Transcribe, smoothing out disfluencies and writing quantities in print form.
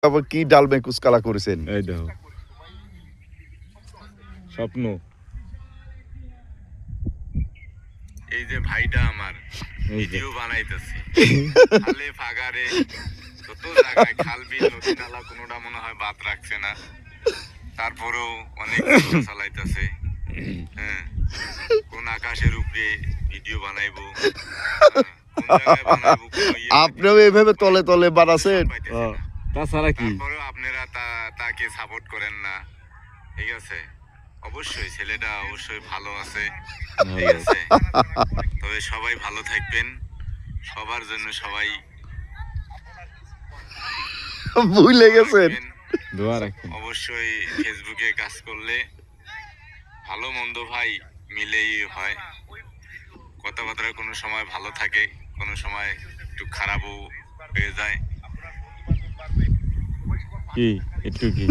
আবার কি ডালমে কুচকালা করেছেন? এই দেখো স্বপ্ন। এই যে ভাইটা আমার ভিডিও বানাইতেছে খালে ফাগারে কত জায়গায় খাল বিল নদী নালা কোনোটা মনে হয় বাদ রাখছে না, তারপরেও অনেক চেষ্টা চালাইতেছে। হ্যাঁ, কোন আকাশের উপরে ভিডিও বানাইবো, কোন জায়গায় বানাইবো, আপনিও এইভাবে তলে তলে বানাছেন? তাছাড়া কি? তারপরেও আপনারা তাকে সাপোর্ট করেন না। ঠিক আছে, অবশ্যই ছেলেটা অবশ্যই ভালো আছে, ঠিক আছে। তবে সবাই ভালো থাকবেন, সবার জন্য সবাই ভুলে গেছেন। দোয়া রাখেন। অবশ্যই ফেসবুকে কাজ করলে ভালো মন্দ ভাই মিলেই হয়, কথাবার্তা কোনো সময় ভালো থাকে, কোনো সময় একটু খারাপও হয়ে যায়। কি একটু কি